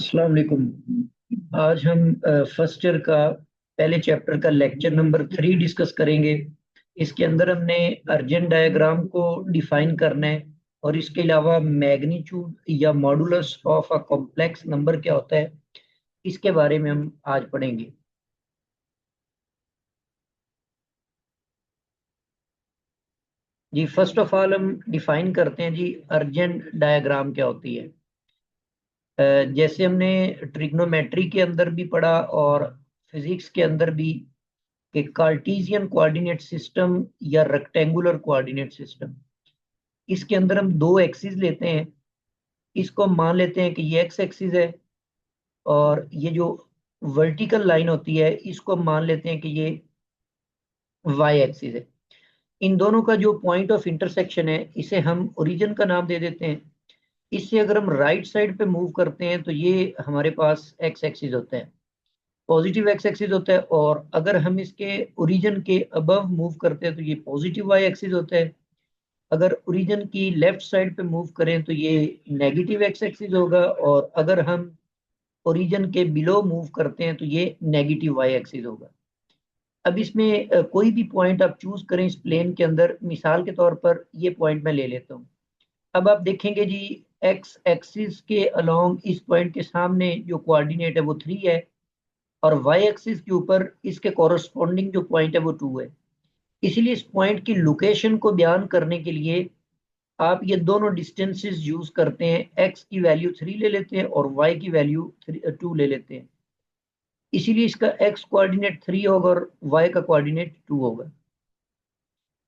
अस्सलाम वालेकुम। आज हम फर्स्ट ईयर का पहले चैप्टर का लेक्चर नंबर 3 डिस्कस करेंगे। इसके अंदर हमने अर्जेंट डायग्राम को डिफाइन करना है और इसके अलावा मैग्नीट्यूड या modulus of a complex number क्या होता है, इसके बारे में हम आज पढ़ेंगे। जी, फर्स्ट ऑफ ऑल हम डिफाइन करते हैं जी अर्जेंट डायग्राम क्या होती है। जैसे हमने ट्रिग्नोमेट्री के अंदर भी पढ़ा और फिजिक्स के अंदर भी कि कार्टेशियन कोऑर्डिनेट सिस्टम या रेक्टेंगुलर कोऑर्डिनेट सिस्टम, इसके अंदर हम दो एक्सिस लेते हैं। इसको हम मान लेते हैं कि ये एक्स एक्सिस है और ये जो वर्टिकल लाइन होती है इसको हम मान लेते हैं कि ये वाई एक्सिस है। इन दोनों का जो पॉइंट ऑफ इंटरसेक्शन है इसे हम ओरिजिन का नाम दे देते हैं। इससे अगर हम राइट साइड पे मूव करते हैं तो ये हमारे पास एक्स एक्सिस होता है, पॉजिटिव एक्स एक्सिस होता है। और अगर हम इसके ओरिजिन के अबव मूव करते हैं तो ये पॉजिटिव वाई एक्सिस होता है। अगर ओरिजिन की लेफ्ट साइड पे मूव करें तो ये नेगेटिव एक्स एक्सिस होगा और अगर हम ओरिजिन के बिलो मूव करते हैं तो ये नेगेटिव वाई एक्सिस होगा। अब इसमें कोई भी पॉइंट आप चूज करें इस प्लेन के अंदर, मिसाल के तौर पर ये पॉइंट मैं ले लेता हूँ। अब आप देखेंगे जी एक्स एक्सिस के अलोंग इस पॉइंट के सामने जो कोऑर्डिनेट है वो 3 है और वाई एक्सिस के ऊपर इसके कॉरस्पॉन्डिंग जो पॉइंट है वो 2 है। इसीलिए इस पॉइंट की लोकेशन को बयान करने के लिए आप ये दोनों डिस्टेंसेस यूज करते हैं। एक्स की वैल्यू 3 ले लेते हैं और वाई की वैल्यू 2 ले लेते हैं। इसीलिए इसका एक्स कोऑर्डिनेट 3 होगा और वाई का कोऑर्डिनेट 2 होगा।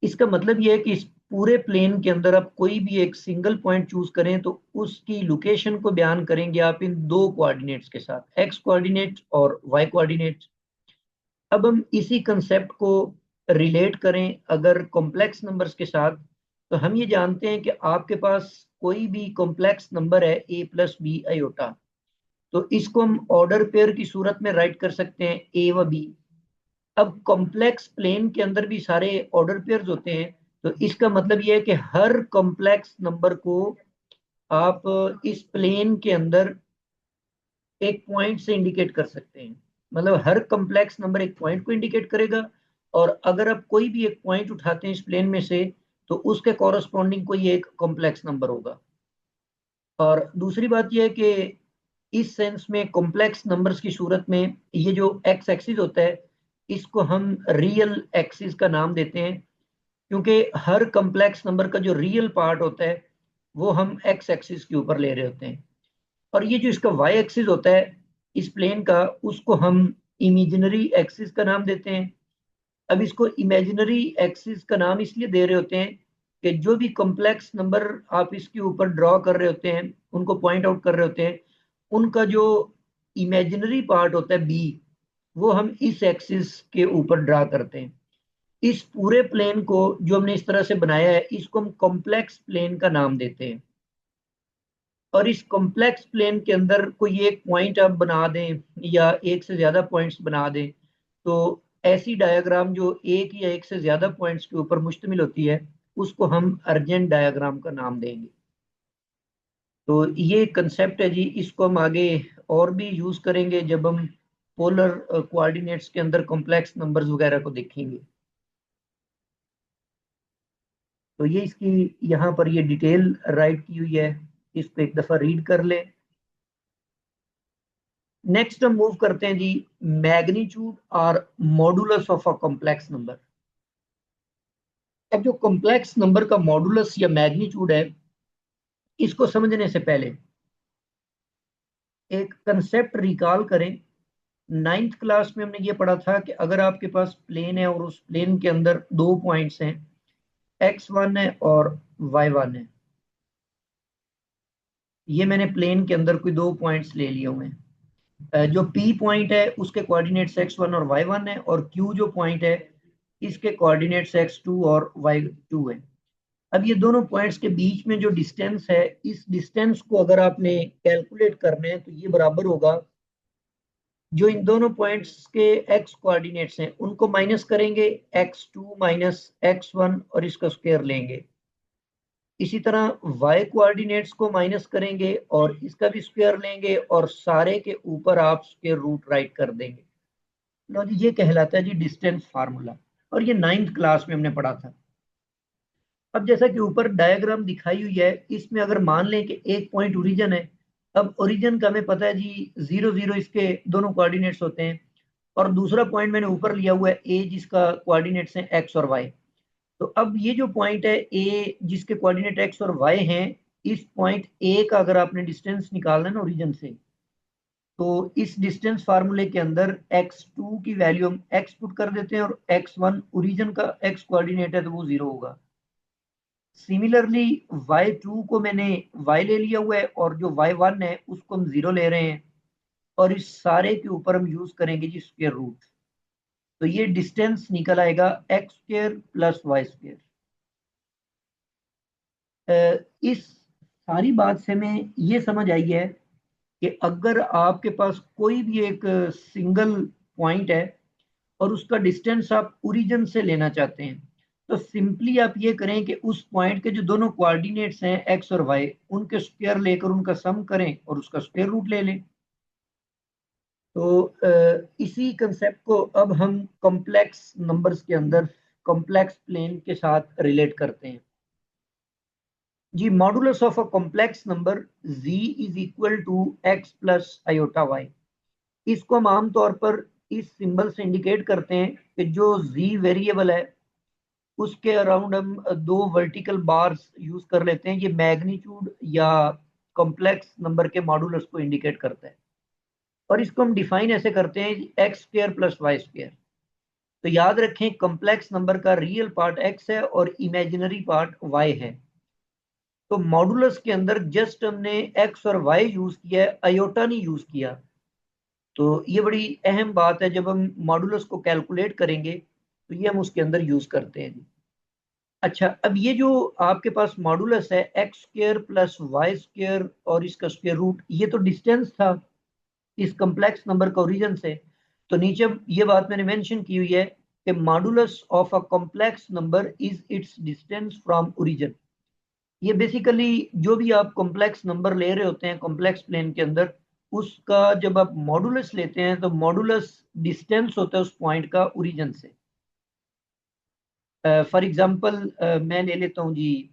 इसका मतलब यह है कि इस पूरे प्लेन के अंदर आप कोई भी एक सिंगल पॉइंट चूज करें तो उसकी लोकेशन को बयान करेंगे आप इन दो कोऑर्डिनेट्स के साथ, एक्स कोऑर्डिनेट और वाई कोऑर्डिनेट। अब हम इसी कंसेप्ट को रिलेट करें अगर कॉम्प्लेक्स नंबर्स के साथ, तो हम ये जानते हैं कि आपके पास कोई भी कॉम्प्लेक्स नंबर है a प्लस बी आयोटा, तो इसको हम ऑर्डर पेयर की सूरत में राइट कर सकते हैं a व b। अब कॉम्प्लेक्स प्लेन के अंदर भी सारे ऑर्डर पेयर्स होते हैं, तो इसका मतलब ये है कि हर कॉम्प्लेक्स नंबर को आप इस प्लेन के अंदर एक पॉइंट से इंडिकेट कर सकते हैं। मतलब हर कॉम्प्लेक्स नंबर एक पॉइंट को इंडिकेट करेगा और अगर आप कोई भी एक पॉइंट उठाते हैं इस प्लेन में से तो उसके कॉरस्पॉन्डिंग कोई एक कॉम्प्लेक्स नंबर होगा। और दूसरी बात यह है कि इस सेंस में कॉम्प्लेक्स नंबर्स की सूरत में ये जो एक्स एक्सिस होता है इसको हम रियल एक्सिस का नाम देते हैं, क्योंकि हर कॉम्प्लेक्स नंबर का जो रियल पार्ट होता है वो हम एक्स एक्सिस के ऊपर ले रहे होते हैं। और ये जो इसका वाई एक्सिस होता है इस प्लेन का, उसको हम इमेजिनरी एक्सिस का नाम देते हैं। अब इसको इमेजिनरी एक्सिस का नाम इसलिए दे रहे होते हैं कि जो भी कॉम्प्लेक्स नंबर आप इसके ऊपर ड्रॉ कर रहे होते हैं, उनको पॉइंट आउट कर रहे होते हैं, उनका जो इमेजिनरी पार्ट होता है बी, वो हम इस एक्सिस के ऊपर ड्रा करते हैं। इस पूरे प्लेन को जो हमने इस तरह से बनाया है इसको हम कॉम्प्लेक्स प्लेन का नाम देते हैं। और इस कॉम्प्लेक्स प्लेन के अंदर कोई एक पॉइंट आप बना दें या एक से ज्यादा पॉइंट्स बना दें, तो ऐसी डायग्राम जो एक या एक से ज्यादा पॉइंट्स के ऊपर मुश्तमिल होती है उसको हम अर्जेंट डायग्राम का नाम देंगे। तो ये कंसेप्ट है जी, इसको हम आगे और भी यूज करेंगे जब हम पोलर कोऑर्डिनेट्स के अंदर कॉम्प्लेक्स नंबर्स वगैरह को देखेंगे। तो ये इसकी यहाँ पर ये डिटेल राइट की हुई है, इसको एक दफा रीड कर ले। नेक्स्ट हम मूव करते हैं जी मैग्नीट्यूड और modulus of a complex number. अब जो कॉम्प्लेक्स नंबर का मॉडुलस या मैग्नीट्यूड है, इसको समझने से पहले एक कंसेप्ट रिकॉल करें। नाइन्थ क्लास में हमने ये पढ़ा था कि अगर आपके पास प्लेन है और उस प्लेन के अंदर दो पॉइंट्स हैं, x1 है और y1 है। ये मैंने प्लेन के अंदर कोई दो पॉइंट्स ले लिए हुए हैं। जो P पॉइंट है उसके कोऑर्डिनेट्स x1 और y1 है और Q जो पॉइंट है इसके कोऑर्डिनेट्स x2 और y2 है। अब ये दोनों पॉइंट्स के बीच में जो डिस्टेंस है, इस डिस्टेंस को अगर आपने कैलकुलेट करना है तो ये बराबर होगा, जो इन दोनों पॉइंट्स के x कोऑर्डिनेट्स हैं उनको माइनस करेंगे, x2 माइनस x1 और इसका स्क्वायर लेंगे। इसी तरह y कोऑर्डिनेट्स को माइनस करेंगे और इसका भी स्क्वायर लेंगे और सारे के ऊपर आप स्क्वायर रूट राइट कर देंगे। लो जी, ये कहलाता है जी डिस्टेंस फार्मूला, और ये 9th क्लास में हमने पढ़ा था। अब जैसा कि ऊपर डायग्राम दिखाई हुई है, इसमें अगर मान लें कि एक पॉइंट ओरिजिन है। अब ओरिजिन का हमें पता है जी 0 0 इसके दोनों कोऑर्डिनेट्स होते हैं, और दूसरा पॉइंट मैंने ऊपर लिया हुआ है ए, जिसका कोऑर्डिनेट्स हैं एक्स और वाई। तो अब ये जो पॉइंट है ए, जिसके कोऑर्डिनेट एक्स और वाई हैं, इस पॉइंट ए का अगर आपने डिस्टेंस निकालना है ना ओरिजिन से, तो इस डिस्टेंस फार्मूले के अंदर x2 की वैल्यू हम x पुट कर देते हैं, और x1 ओरिजिन का x कोऑर्डिनेट है तो वो 0 होगा। सिमिलरली y2 को मैंने y ले लिया हुआ है, और जो y1 है उसको हम 0 ले रहे हैं, और इस सारे के ऊपर हम यूज करेंगे जी स्क्वायर रूट। तो ये डिस्टेंस निकल आएगा X square plus Y square. इस सारी बात से हमें ये समझ आई है कि अगर आपके पास कोई भी एक सिंगल पॉइंट है और उसका डिस्टेंस आप ओरिजिन से लेना चाहते हैं, तो सिंपली आप ये करें कि उस पॉइंट के जो दोनों कोऑर्डिनेट्स हैं एक्स और वाई, उनके स्क्वायर लेकर उनका सम करें और उसका स्क्वायर रूट ले लें। तो इसी कंसेप्ट को अब हम कॉम्प्लेक्स नंबर्स के अंदर कॉम्प्लेक्स प्लेन के साथ रिलेट करते हैं जी। Modulus of a complex number z is equal to x plus iota y। इसको हम आमतौर पर इस सिंबल से इंडिकेट करते हैं कि जो z वेरिएबल है उसके अराउंड हम दो वर्टिकल बार्स यूज कर लेते हैं। ये मैग्नीट्यूड या कॉम्प्लेक्स नंबर के मॉडुलस को इंडिकेट करता है, और इसको हम डिफाइन ऐसे करते हैं X square plus Y square. तो याद रखें, कॉम्प्लेक्स नंबर का रियल पार्ट x है और इमेजिनरी पार्ट y है। तो मॉडुलस के अंदर जस्ट हमने x और y यूज किया है, अयोटा नहीं यूज किया। तो ये बड़ी अहम बात है, जब हम मॉडुलस को कैलकुलेट करेंगे तो ये हम उसके अंदर यूज करते हैं। अच्छा, अब ये जो आपके पास मॉडुलस है X square plus Y square और इसका स्क्वायर रूट, ये तो डिस्टेंस था इस कॉम्प्लेक्स नंबर का ओरिजिन से। तो नीचे ये बात मैंने मेंशन की हुई है कि modulus of a complex number is it's distance from origin. ये बेसिकली जो भी आप कॉम्प्लेक्स नंबर ले रहे होते हैं कॉम्प्लेक्स प्लेन के अंदर, उसका जब आप मॉडुलस लेते हैं तो मॉडुलस डिस्टेंस होता है उस पॉइंट का ओरिजिन से। फॉर एग्जांपल मैं ले लेता हूँ जी,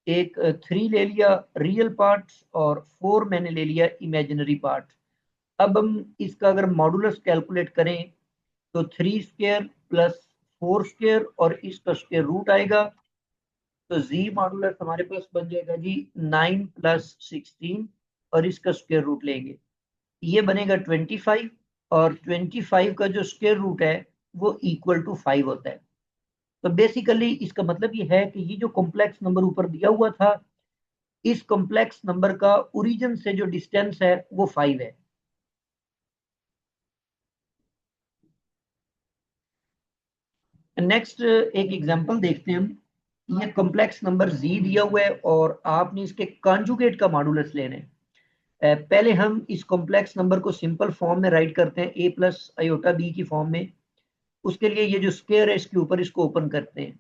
एक 3 ले लिया रियल पार्ट और 4 मैंने ले लिया इमेजिनरी पार्ट। अब हम इसका अगर मॉडुलस कैलकुलेट करें तो 3 स्क्वायर प्लस 4 स्क्वायर और इसका स्क्वायर रूट आएगा। तो जी मॉडुलस हमारे पास बन जाएगा जी 9 प्लस 16, और इसका स्क्वायर रूट लेंगे, ये बनेगा 25। और 25 का जो स्क्वायर रूट है वो इक्वल टू 5 होता है। तो बेसिकली इसका मतलब ये है कि ये जो कॉम्प्लेक्स नंबर ऊपर दिया हुआ था, इस कॉम्प्लेक्स नंबर का ओरिजिन से जो डिस्टेंस है वो 5 है। नेक्स्ट एक एग्जांपल देखते हैं हम। ये कॉम्प्लेक्स नंबर z दिया हुआ है और आपने इसके कॉन्जुगेट का मॉडुलस लेना है। पहले हम इस कॉम्प्लेक्स नंबर को सिंपल फॉर्म में राइट करते हैं a प्लस आयोटा b की फॉर्म में। उसके लिए ये जो स्क्वायर है इसके ऊपर इसको ओपन करते हैं,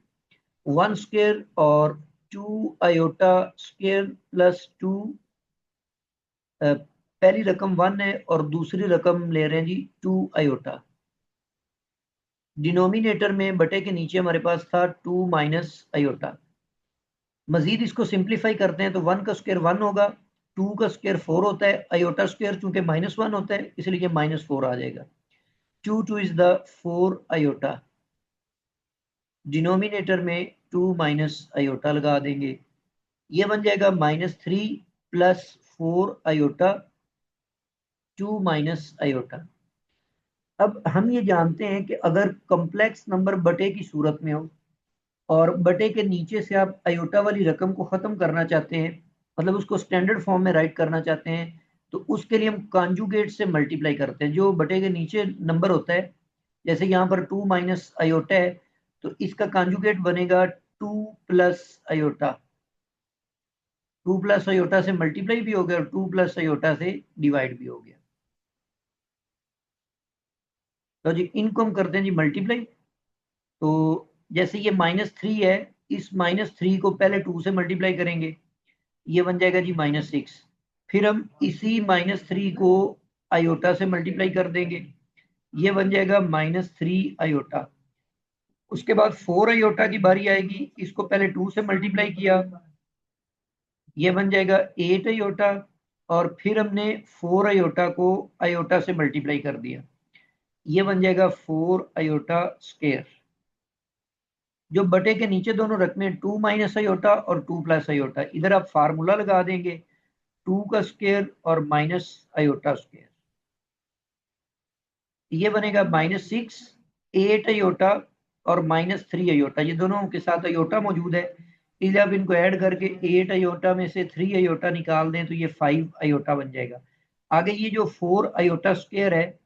1 स्क्वायर और 2 आयोटा स्क्वायर प्लस 2। पहली रकम 1 है और दूसरी रकम ले रहे हैं जी 2 आयोटा। डिनोमिनेटर में बटे के नीचे हमारे पास था 2 माइनस आयोटा। मजीद इसको सिंप्लीफाई करते हैं तो 1 का स्क्वायर 1 होगा, 2 का स्क्वायर 4 होता है, आयोटा स्क्वायर चूंकि -1 होता है इसलिए -4 आ जाएगा। 2 2 इज द 4 आयोटा। डिनोमिनेटर में 2 माइनस आयोटा लगा देंगे, ये बन जाएगा -3 प्लस 4 आयोटा 2 माइनस आयोटा। अब हम ये जानते हैं कि अगर कॉम्प्लेक्स नंबर बटे की सूरत में हो और बटे के नीचे से आप अयोटा वाली रकम को खत्म करना चाहते हैं, मतलब उसको स्टैंडर्ड फॉर्म में राइट करना चाहते हैं, तो उसके लिए हम कॉन्जुगेट से मल्टीप्लाई करते हैं। जो बटे के नीचे नंबर होता है, जैसे यहाँ पर 2 माइनस अयोटा है, तो इसका कॉन्जुगेट बनेगा 2 प्लस अयोटा। 2 प्लस अयोटा से मल्टीप्लाई भी हो गया और 2 प्लस अयोटा से डिवाइड भी हो गया। तो जी इनको हम करते हैं जी मल्टीप्लाई। तो जैसे ये -3 है इस -3 को पहले 2 से मल्टीप्लाई करेंगे, ये बन जाएगा जी -6। फिर हम इसी -3 को आयोटा से मल्टीप्लाई कर देंगे, ये बन जाएगा -3 आयोटा। उसके बाद 4 आयोटा की बारी आएगी, इसको पहले 2 से मल्टीप्लाई किया, ये बन जाएगा 8 आयोटा। और फिर हमने 4 आयोटा को आयोटा से मल्टीप्लाई कर दिया, ये बन जाएगा 4 आयोटा स्क्वायर। जो बटे के नीचे दोनों रकमे 2 माइनस आयोटा और 2 प्लस आयोटा, इधर आप फार्मूला लगा देंगे 2 का स्क्वायर और माइनस आयोटा स्क्वायर, ये बनेगा -6, 8 आयोटा और -3 आयोटा, ये दोनों के साथ आयोटा मौजूद है, इसलिए आप इनको ऐड करके 8 आयोटा में से 3 आयोटा निकाल दें तो ये 5 आयोटा बन जाएगा। आगे ये जो 4 आयोटा स्क्वायर है,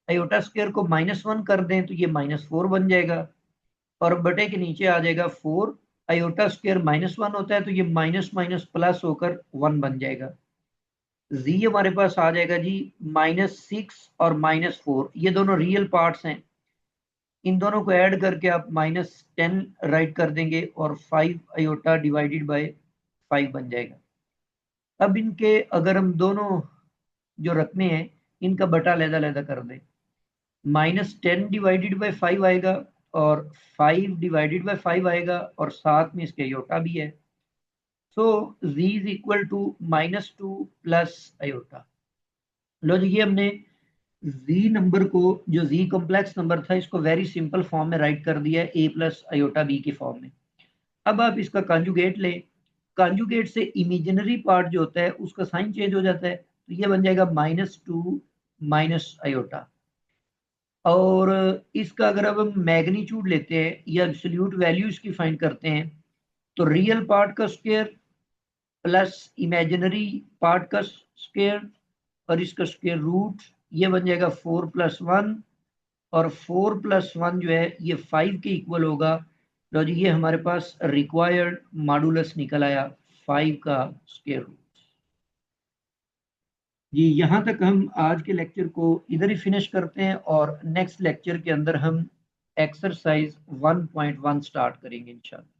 आयोटा स्क्वायर को -1 कर दें तो ये -4 बन जाएगा, और बटे के नीचे आ जाएगा 4 आयोटा स्क्वायर -1 होता है तो ये माइनस माइनस प्लस होकर 1 बन जाएगा। जी हमारे पास आ जाएगा जी -6 और -4, ये दोनों रियल पार्ट्स हैं, इन दोनों को ऐड करके आप -10 राइट कर देंगे और 5 आयोटा डिवाइडेड बाय 5 बन जाएगा। अब इनके अगर हम दोनों जो रकमे हैं इनका बटा अलग-अलग कर दें, -10 डिवाइडेड बाय 5 आएगा और 5 डिवाइडेड बाय 5 आएगा, और साथ में इसके आयोटा भी है। So z is equal to -2 plus iota. लो जी, ये हमने z नंबर को, जो z कॉम्प्लेक्स नंबर था, इसको वेरी सिंपल फॉर्म में राइट कर दिया है, a प्लस आयोटा b के फॉर्म में। अब आप इसका कॉन्जुगेट लें, कॉन्जुगेट से इमेजिनरी पार्ट जो होता है उसका साइन चेंज हो जाता है, तो ये बन जाएगा -2 माइनस आयोटा। और इसका अगर अब हम मैग्नीट्यूड लेते हैं या एब्सोल्यूट वैल्यू इसकी फाइंड करते हैं, तो रियल पार्ट का स्क्वायर प्लस इमेजिनरी पार्ट का स्क्वायर और इसका स्क्वायर रूट, ये बन जाएगा 4 + 1, और 4 + 1 जो है ये 5 के इक्वल होगा। लो जी, ये हमारे पास रिक्वायर्ड मॉडुलस निकल आया 5 का स्क्वायर रूट। जी, यहाँ तक हम आज के लेक्चर को इधर ही फिनिश करते हैं, और नेक्स्ट लेक्चर के अंदर हम एक्सरसाइज 1.1 स्टार्ट करेंगे इंशाल्लाह।